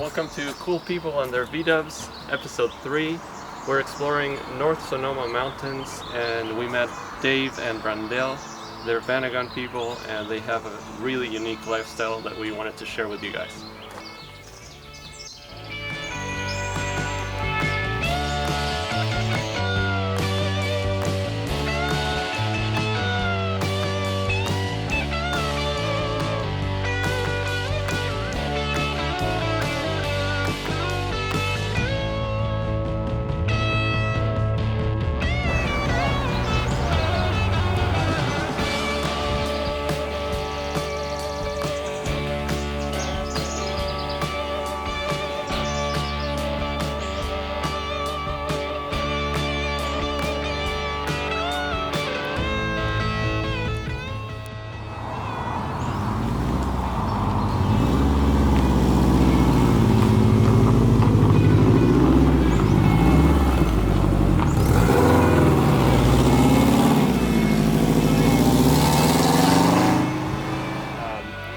Welcome to Cool People and Their Vee Dubs, episode 3. We're exploring North Sonoma Mountains, and we met Dave and Brandelle. They're Vanagon people, and they have a really unique lifestyle that we wanted to share with you guys.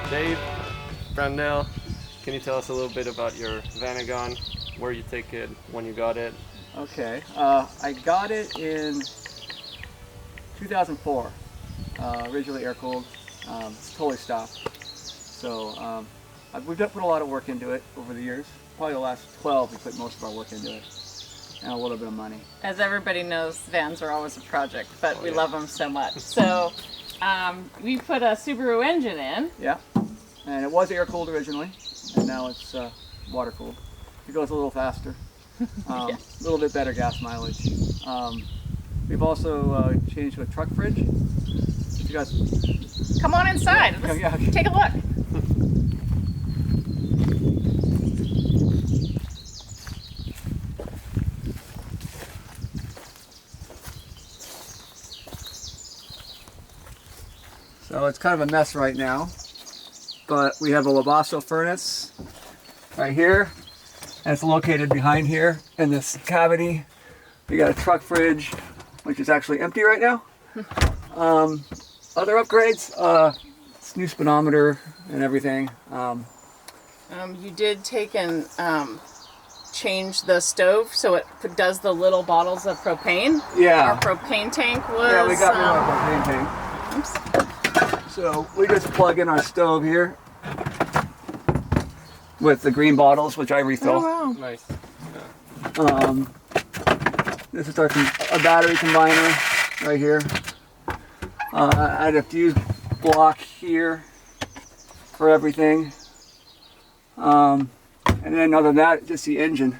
Dave, Brandelle, can you tell us a little bit about your Vanagon, where you take it, when you got it? Okay, I got it in 2004, originally air-cooled. It's totally stopped. So we've put a lot of work into it over the years. Probably the last 12 we put most of our work into it, and a little bit of money. As everybody knows, vans are always a project, but we love them so much. So we put a Subaru engine in. Yeah, and it was air-cooled originally, and now it's water-cooled. It goes a little faster, a little bit better gas mileage. We've also changed to a truck fridge. If you guys Come on inside. Take a look. So it's kind of a mess right now, but we have a Labasso furnace right here, and it's located behind here in this cavity. We got a truck fridge, which is actually empty right now. Other upgrades, it's new speedometer and everything. You did take and change the stove so it does the little bottles of propane. Yeah. Our propane tank was... Yeah, we got rid of our propane tank. Oops. So we just plug in our stove here with the green bottles, which I refill. Oh, wow. Nice. This is a battery combiner right here. I had a fuse block here for everything. And then other than that, just the engine.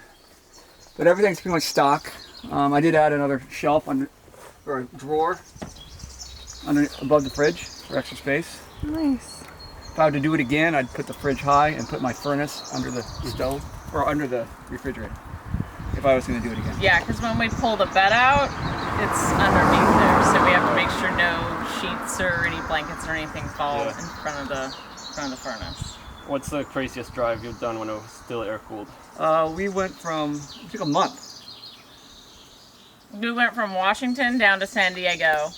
But everything's pretty much stock. I did add another shelf or a drawer above the fridge for extra space. Nice. If I had to do it again, I'd put the fridge high and put my furnace under the stove or under the refrigerator if I was going to do it again. Yeah, because when we pull the bed out, it's underneath there, so we have to make sure no sheets or any blankets or anything fall in front of the furnace. What's the craziest drive you've done when it was still air-cooled? It took a month. We went from Washington down to San Diego.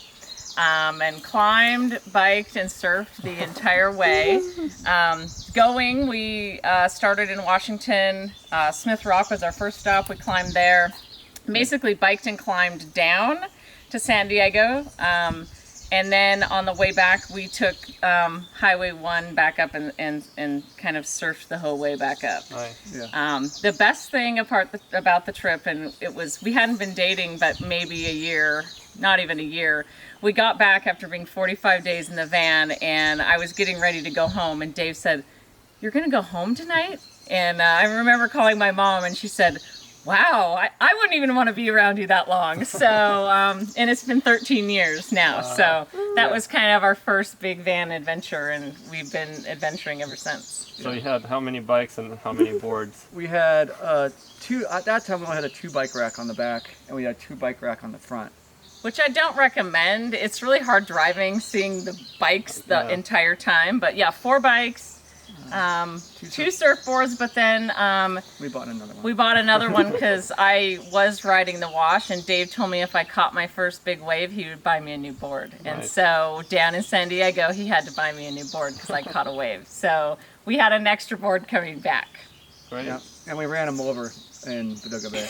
And climbed, biked, and surfed the entire way. We started in Washington. Smith Rock was our first stop. We climbed there. Basically biked and climbed down to San Diego. And then on the way back, we took Highway 1 back up and kind of surfed the whole way back up. Nice. Yeah. The best thing about the trip, and we hadn't been dating, but maybe a year, not even a year. We got back after being 45 days in the van, and I was getting ready to go home, and Dave said, "You're going to go home tonight?" And I remember calling my mom, and she said, "Wow, I wouldn't even want to be around you that long." So, and it's been 13 years now, so that was kind of our first big van adventure, and we've been adventuring ever since. So you had how many bikes and how many boards? We had two, at that time we only had a 2-bike rack on the back, and we had a 2-bike rack on the front. Which I don't recommend. It's really hard driving, seeing the bikes the entire time. But yeah, 4 bikes, 2 surfboards, but then we bought another one. We bought another one because I was riding the wash, and Dave told me if I caught my first big wave, he would buy me a new board. Nice. And so down in San Diego, he had to buy me a new board because I caught a wave. So we had an extra board coming back. Great. Yeah, and we ran him over in Paducah Bay.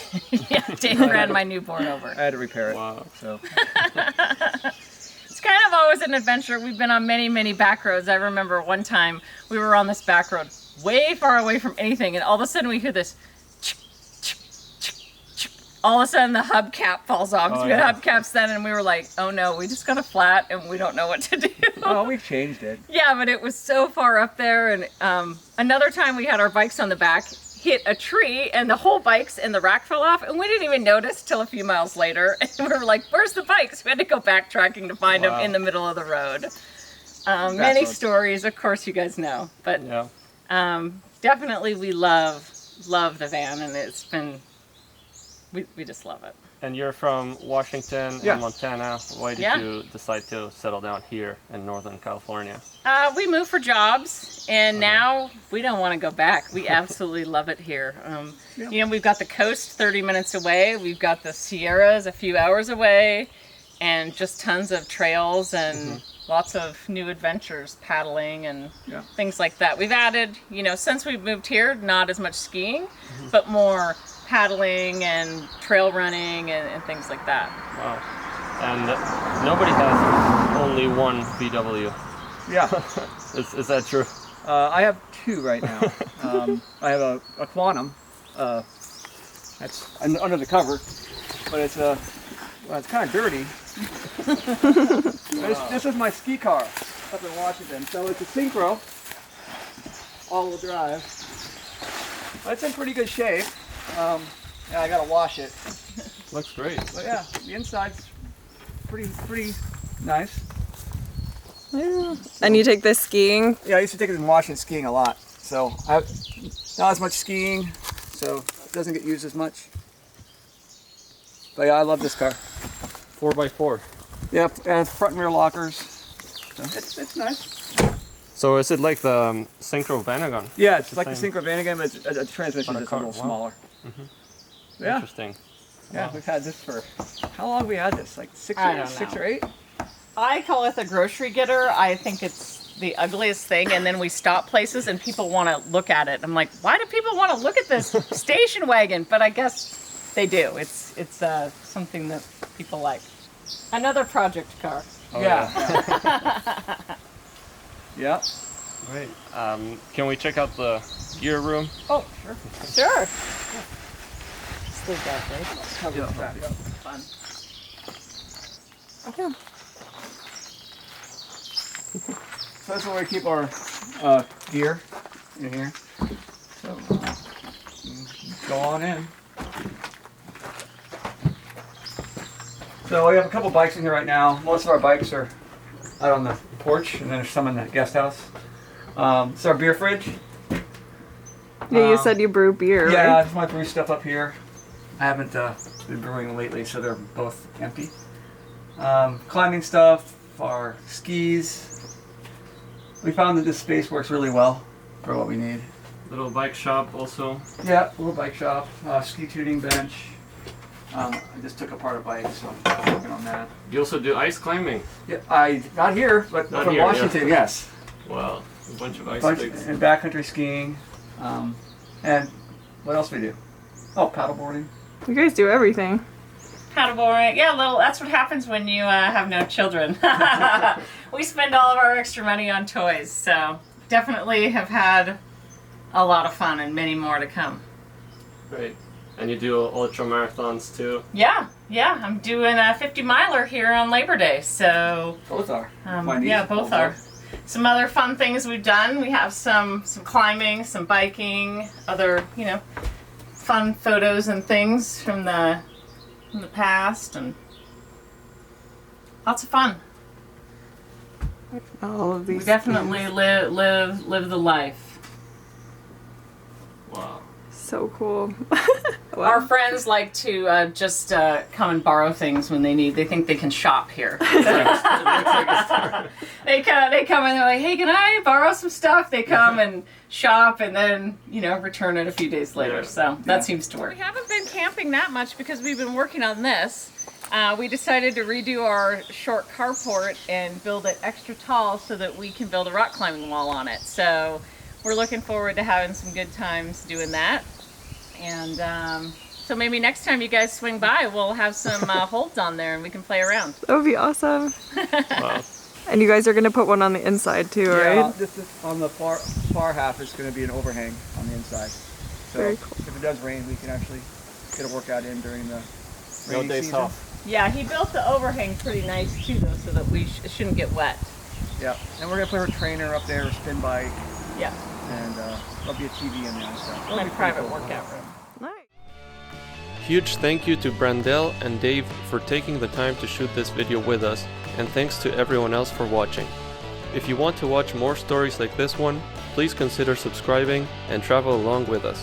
Yeah, Dave ran my newborn over. I had to repair it. Wow. So It's kind of always an adventure. We've been on many, many back roads. I remember one time we were on this back road way far away from anything, and all of a sudden we hear this all of a sudden the hubcap falls off. Oh, We had hubcaps then, and we were like, oh no, we just got a flat and we don't know what to do. oh, we changed it. Yeah, but it was so far up there. And another time we had our bikes on the back, hit a tree, and the whole bikes and the rack fell off, and we didn't even notice till a few miles later. And we were like, where's the bikes? We had to go backtracking to find them in the middle of the road. Many stories, of course, you guys know. But definitely we love the van, and it's been, we just love it. And you're from Washington Yeah. and Montana. Why did you decide to settle down here in Northern California? We moved for jobs, and now we don't want to go back. We absolutely love it here. You know, we've got the coast 30 minutes away. We've got the Sierras a few hours away, and just tons of trails and lots of new adventures, paddling and things like that. We've added, you know, since we've moved here, not as much skiing, but more paddling and trail running and things like that. Wow. And nobody has only one VW. Yeah. Is that true? I have two right now. I have a Quantum. That's under the cover, but it's it's kind of dirty. This is my ski car up in Washington. So it's a Synchro, all-wheel drive. But it's in pretty good shape. Yeah, I gotta wash it. Looks great. But yeah, the inside's pretty nice. Yeah. And you take this skiing? Yeah, I used to take it in Washington skiing a lot. So not as much skiing, so it doesn't get used as much. But yeah, I love this car. 4x4. Yep, and front and rear lockers. So it's nice. So is it like the Synchro Vanagon? Yeah, it's like the same. Synchro Vanagon, but it's a transmission On a that's a car, little wow. smaller. Yeah, Interesting. yeah, we've had this for, how long have we had this? Like six I years, don't 6 know. or 8? I call it the grocery getter. I think it's the ugliest thing, and then we stop places and people want to look at it. I'm like, why do people want to look at this station wagon? But I guess they do. It's something that people like. Another project car. Oh, Yeah. Yeah. Great. Can we check out the gear room? Oh, sure. Sure. Just leave that there. Cover the back up. Fun. Yeah. So that's where we keep our gear in here. So go on in. So we have a couple bikes in here right now. Most of our bikes are out on the porch, and then there's some in the guest house. It's our beer fridge. Yeah, you said you brew beer, Yeah, right? it's my brew stuff up here. I haven't been brewing lately, so they're both empty. Climbing stuff, our skis. We found that this space works really well for what we need. Little bike shop also. Yeah, little bike shop, ski tuning bench. I just took apart a bike, so I'm working on that. You also do ice climbing. Yeah, not here, but Not from here, yeah. Washington, yes. Wow. A bunch of ice Bunch, sticks. and backcountry skiing. And what else we do? Oh, paddleboarding. You guys do everything. Paddleboarding. Yeah, that's what happens when you have no children. We spend all of our extra money on toys, so definitely have had a lot of fun and many more to come. Great. And you do ultra marathons too. Yeah, I'm doing a 50-miler here on Labor Day, so Both are. My yeah, knees both both are. Some other fun things we've done. We have some climbing, some biking, other fun photos and things from the past, and lots of fun. All of We these. definitely live the life. Wow. So cool. Our friends like to just come and borrow things when they need. They think they can shop here. They come and they're like, "Hey, can I borrow some stuff?" They come and shop and then return it a few days later. Yeah. So that seems to work. We haven't been camping that much because we've been working on this. We decided to redo our short carport and build it extra tall so that we can build a rock climbing wall on it. So we're looking forward to having some good times doing that. And so maybe next time you guys swing by, we'll have some holds on there and we can play around. That would be awesome. Wow. And you guys are gonna put one on the inside too, right? This is on the far half is going to be an overhang on the inside. So Very cool. if it does rain, we can actually get a workout in during the No rainy days season. off. Yeah, he built the overhang pretty nice too though, so that we shouldn't get wet. Yeah, and we're going to put our trainer up there, a spin bike, Yeah, and there'll be a TV in there and stuff. It'll my be pretty private cool. workout room. Nice. Huge thank you to Brandelle and Dave for taking the time to shoot this video with us, and thanks to everyone else for watching. If you want to watch more stories like this one, please consider subscribing and travel along with us.